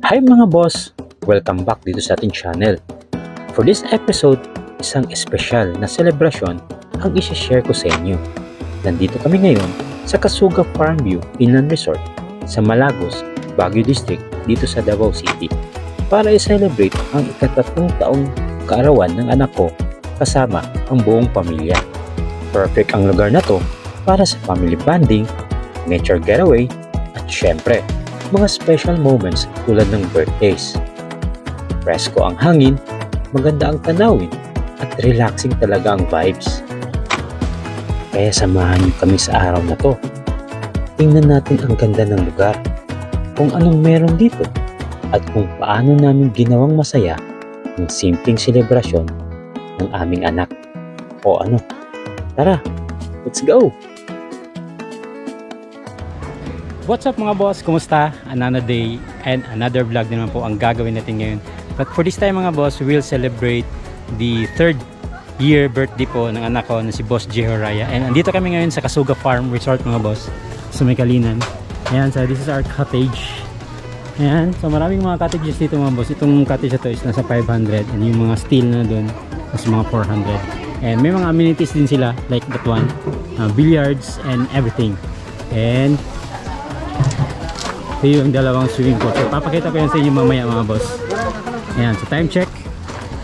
Hi mga boss! Welcome back dito sa ating channel. For this episode, isang espesyal na selebrasyon ang isi-share ko sa inyo. Nandito kami ngayon sa Casuga Farmview Inland Resort sa Malagos, Baguio District dito sa Davao City para i-celebrate ang ika-3 taong kaarawan ng anak ko kasama ang buong pamilya. Perfect ang lugar na to para sa family bonding, nature getaway, at syempre, mga special moments tulad ng birthdays. Presko ang hangin, maganda ang tanawin, at relaxing talaga ang vibes. Kaya samahan niyo kami sa araw na to. Tingnan natin ang ganda ng lugar, kung anong meron dito, at kung paano namin ginawang masaya ang simpleng selebrasyon ng aming anak. O ano, tara, let's go! What's up mga boss? Kumusta? Another day and another vlog naman po ang gagawin natin ngayon. But for this time mga boss, we will celebrate the 3rd year birthday po ng anak ko na si Boss Jeho Raya. And andito kami ngayon sa Casuga Farm Resort mga boss, sa May Kalinan. Ayan, so this is our cottage. Ayan, so maraming mga cottages dito mga boss. Itong cottage na to is nasa 500 and yung mga steel na dun nasa mga 400. And may mga amenities din sila like that one, billiards and everything. And ito yung dalawang swimming pool. So papakita ko yan sa inyo mamaya mga boss. Ayan, so time check.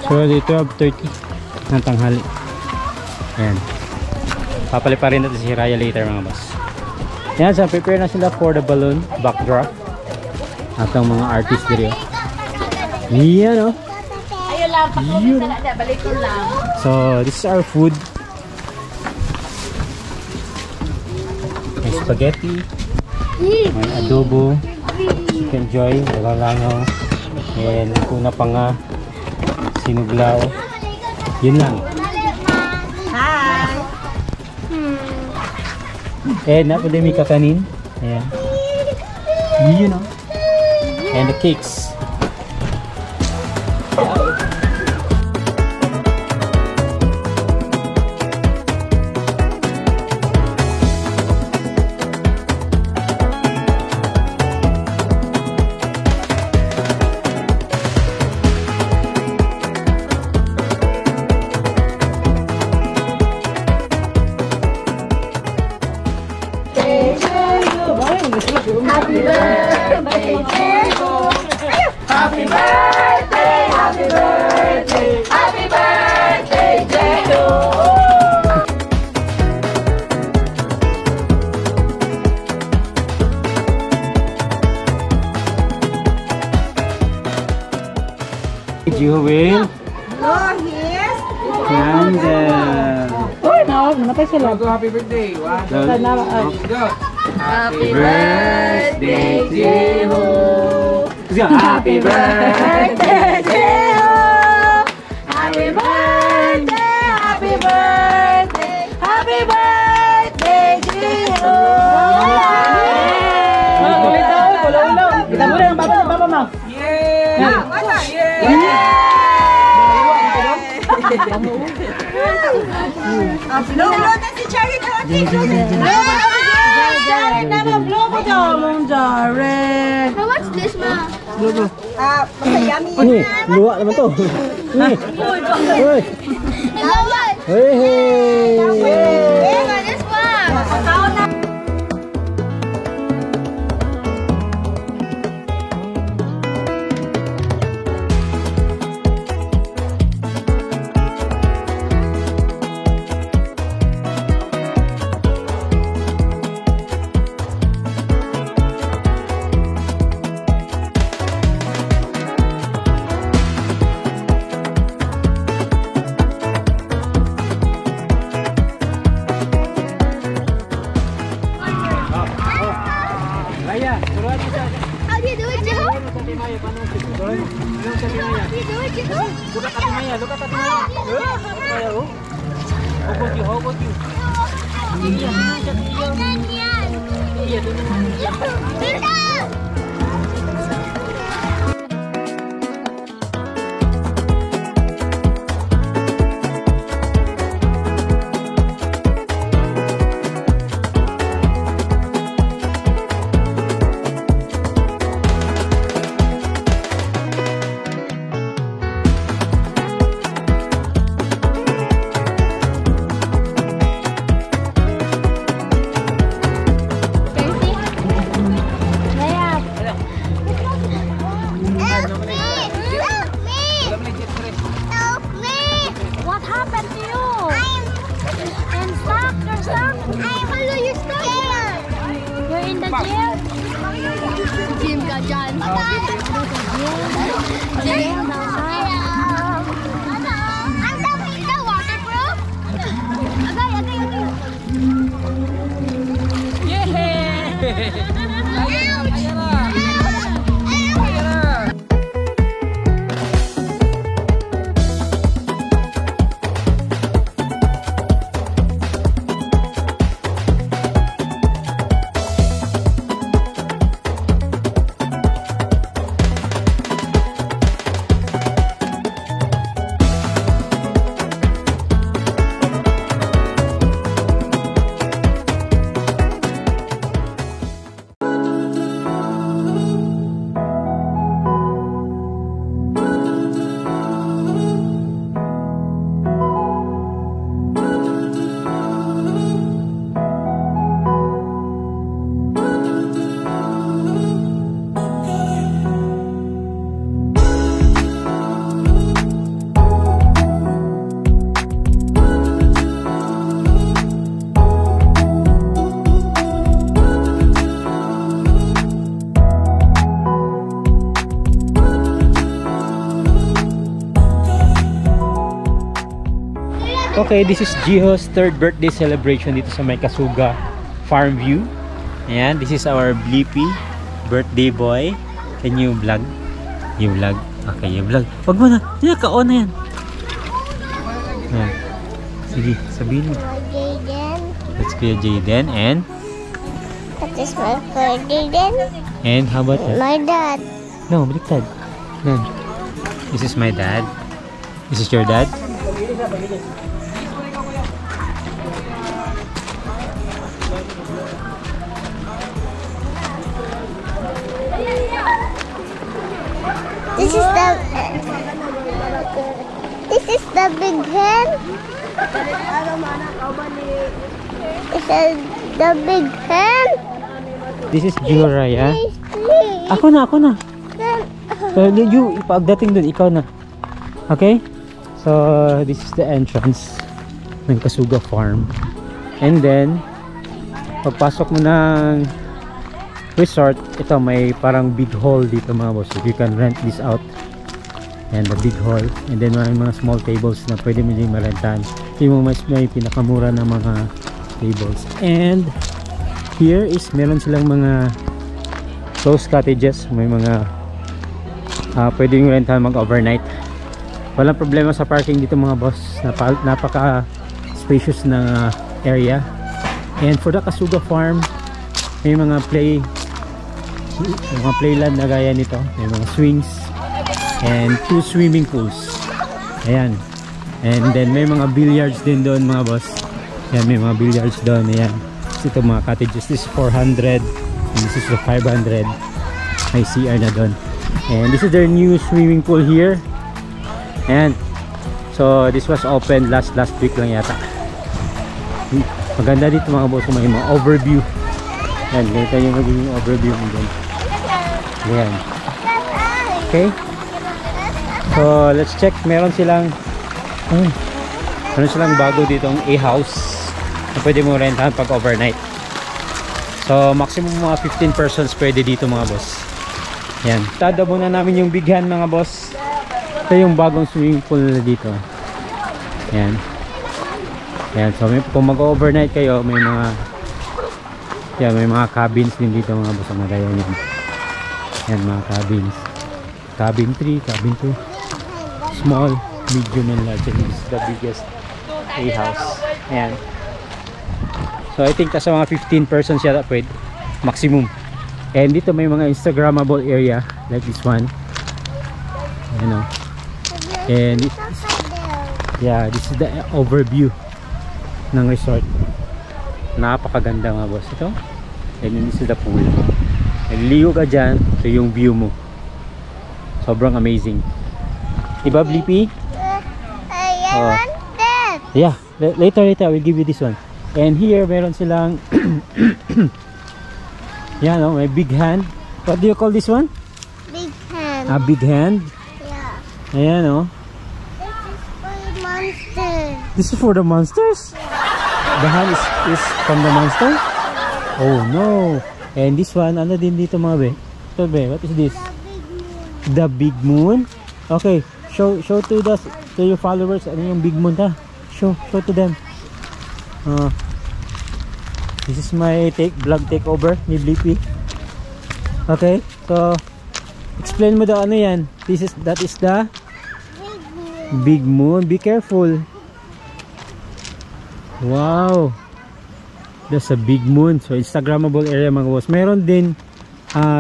So 12:30 ng tanghali. Ayan. Papaliparin natin si Raya later mga boss. Ayan, so prepare na sila for the balloon backdrop. At ang mga artist dito. Ayan o. So this is our food. May spaghetti. May adobo, chicken joy, lalangaw, and kuna pa nga, sinuglaw. Yun lang. Hi! And napunta may kakanin. Ayan. Yun o. And the cakes. Happy birthday, Jeho! Happy birthday, happy birthday, happy birthday, Jeho! Jeho will Blow his candle. Oh, namatay sila. Happy birthday. Happy birthday, Jeho! Happy birthday, Jeho! Happy birthday, happy birthday, happy birthday, Jeho! Kita mo rin ang baba mo. Yay! Blow na si Cherry na si How much this, ma? yummy. Ini, luwa naman to. Ini. Uy. Hello, what? Hey, hey. Yeah, this one. Raya, suruhan kita. How do you do it, Jeho? Sa Timaya, paano sa Timaya? How do you do it, Jeho? Look at Timaya, look at Timaya. Timaya, oh. How about you, how about you? Iya, Tita! Okay, this is Jiho's third birthday celebration dito sa may Kasuga Farm View. Ayan, this is our Blippi birthday boy. Can you vlog? You vlog? Okay, you vlog. Wag mo na. Yan, ka-on na yan. Ayan. Sige, sabihin mo. Jaden. That's Kuya Jaden. And? That is my Jaden. And how about that? My dad. No, baliktad. Yan. This is my dad. This is your dad? This is the big hen. Is the big hen? This is Juraya. Please. Ako na. You, pagdating dun, ikaw na. Okay? So, this is the entrance ng Kasuga Farm. And then, pagpasok mo ng resort, ito may parang big hall dito mga boss. You can rent this out. And the big hall. And then may mga small tables na pwede mo din marentan. Yung mas may pinakamura na mga tables. And here is meron silang mga closed cottages. May mga pwede yung rentahan mag-overnight. Walang problema sa parking dito mga boss. Napaka spacious na area. And for the Kasuga Farm, may mga playland na gaya nito. May mga swings and 2 swimming pools. Ayan. And then may mga billiards din doon mga boss. Ayan, may mga billiards doon. Ayan. Ito mga cottages. This is 400 and this is the 500. May CR na doon. And this is their new swimming pool here. Ayan. So this was opened last week lang yata. Maganda dito mga boss. May mga overview. Ayan. Ganito yung magiging overview mo doon. Ayan. Okay. So let's check. Meron silang bago ditong A-house na pwede mo rentahan pag overnight. So maximum mga 15 persons pwede dito mga boss. Yan. Tada muna namin yung big hand mga boss. Ito yung bagong swimming pool na dito. Yan. Yan. So kung mag-overnight kayo, may mga cabins din dito mga boss. Ang nagaya yan. Yan mga cabins. Cabin 3, cabin 2. Small, medium, and large. And this is the biggest A-house. Ayan. So I think sa mga 15 persons yata pwede. Maximum. And dito may mga Instagrammable area like this one. Ayan o. And this is the overview ng resort. Napakaganda mga boss ito. And then this is the pool. Nagliligo ka dyan. Ito yung view mo. Sobrang amazing. Diba Blippi? I want that. Yeah, later I will give you this one. And here meron silang yan may big hand. What do you call this one? Big hand. A big hand. Yeah. Ayan oh. This is for the monsters. This is for the monsters? The hand is from the monster? Oh no. And this one, ano din dito mga be? to be? What is this? The big moon. Okay, show to your followers ano yung big moon ta. Show to them. This is my vlog takeover ni Blippi. Okay, so explain mo daw ano yan. That is the big moon. Be careful. Wow. That's a big moon. So Instagrammable area mga boss. Meron din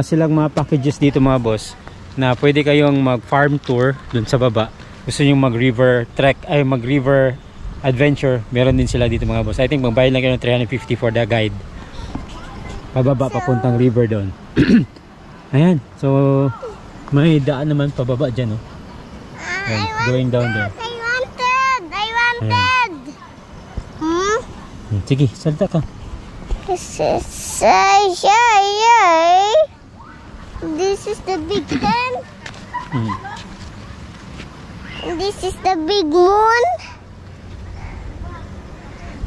silang mga packages dito mga boss na pwede kayong mag farm tour dun sa baba. Gusto nyo mag river trek ay mag river adventure. Meron din sila dito mga boss. I think magbayad lang kayo ng 350 for the guide. Pababa papuntang river doon. Ayan. So may daan naman pababa dyan, no? Ayan, going down there. I wanted. Sige, salta ka. This is This is the big ten. This is the big moon.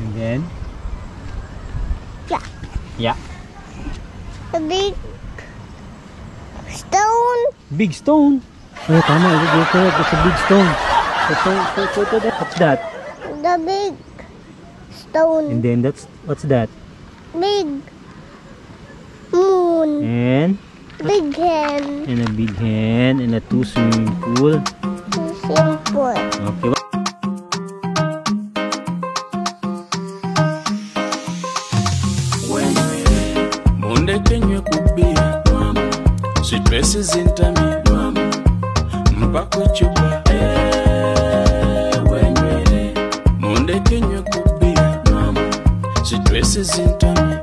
And then? Yeah. The big stone. Big stone? Oh, tama. You're correct. It's a big stone. What's that? The big stone. And then what's that? Big moon. And? Big hen. And a big hen. And a 2 swimming pool. Simple. Okay. Munde kenywe kubia Sitwesi zintami Mpako chupa Wenywele Munde kenywe kubia Sitwesi zintami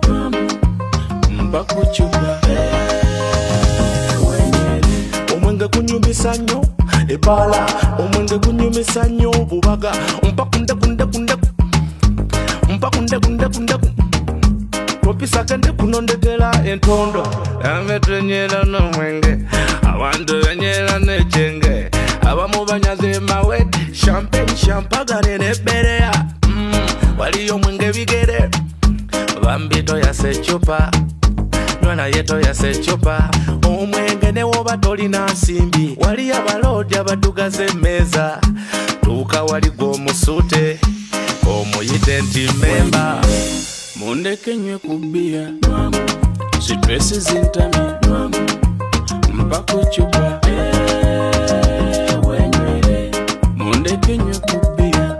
Mpako chupa Wenywele Omwenge kunyumisa nyo Ebala Omwenge kunyumisa nyo Bubaga Mpakunde Kopisa kende kunondegela entondo Ametenyela n'omwenge Abantu benyela n'echenge Abamu banyaze mawet Champagne n'ebbereya Waliyo omwenge bigere Bambi toyase chupa Nwana ye toyase chupa Omwenge ne woba tolina nsimbi Waliyo abalodi abadugaze emmeeza Tuuka wali gw'omusute Omuyite nti memba Munde kenywe kubia Sitwesi zintami Mpako chupa Wenywele Munde kenywe kubia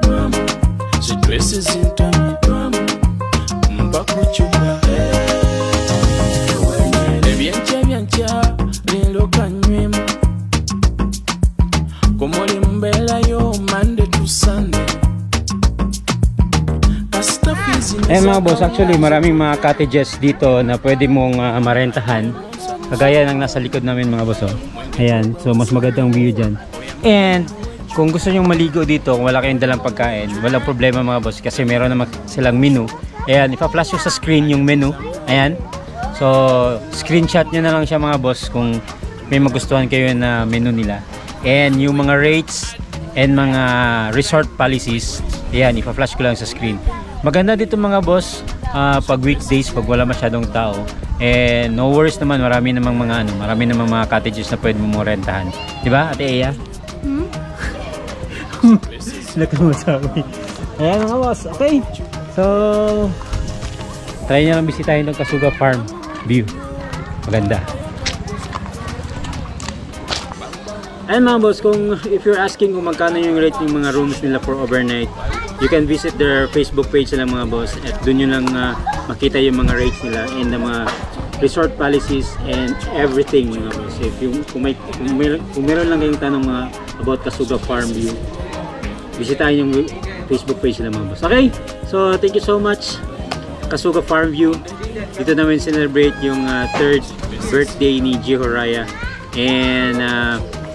Sitwesi zintami Mpako chupa Ebyancha Lelo kanywemu Komoli mbela yo Monday to Sunday Mga boss, actually maraming mga cottages dito na pwede mong marentahan. Kagaya ng nasa likod namin mga boss. Ayan, so mas magandang view dyan. And kung gusto nyong maligo dito, kung wala kayong dalang pagkain, walang problema mga boss kasi meron naman silang menu. Ayan, ipa-flash nyo sa screen yung menu. Ayan. So, screenshot nyo na lang siya mga boss kung may magustuhan kayo na menu nila. And yung mga rates and mga resort policies, ayan, ipa-flash ko lang sa screen. Maganda dito mga boss pag weekdays, pag wala masyadong tao. And no worries naman, marami namang mga cottages na pwede mo rentahan. 'Di ba, Ate Eya? Nakamusabi. Ayan mga boss. Okay. So try niyo lang bisitahin ng Kasuga Farm View. Maganda. Ayan mga boss, if you're asking kung magkano yung rate ng mga rooms nila for overnight, you can visit their Facebook page nila mga boss at doon nyo lang makita yung mga rates nila and the mga resort policies and everything mga boss. Kung meron lang kayong tanong about Kasuga Farm View, bisitahin yung Facebook page nila mga boss. Okay, so thank you so much Kasuga Farm View. Dito namin celebrate yung 3rd birthday ni Gio Raya and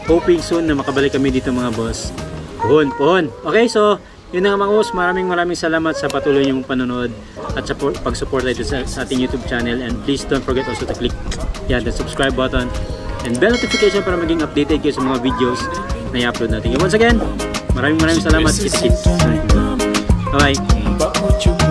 hoping soon na makabalik kami dito mga boss. Pohon. Okay, so yun nga mga boss, maraming salamat sa patuloy niyong panonood at sa pag-support dito sa ating YouTube channel, and please don't forget also to click the subscribe button and bell notification para maging updated kayo sa mga videos na i-upload natin. And once again, maraming salamat. Kita-kits. Bye bye.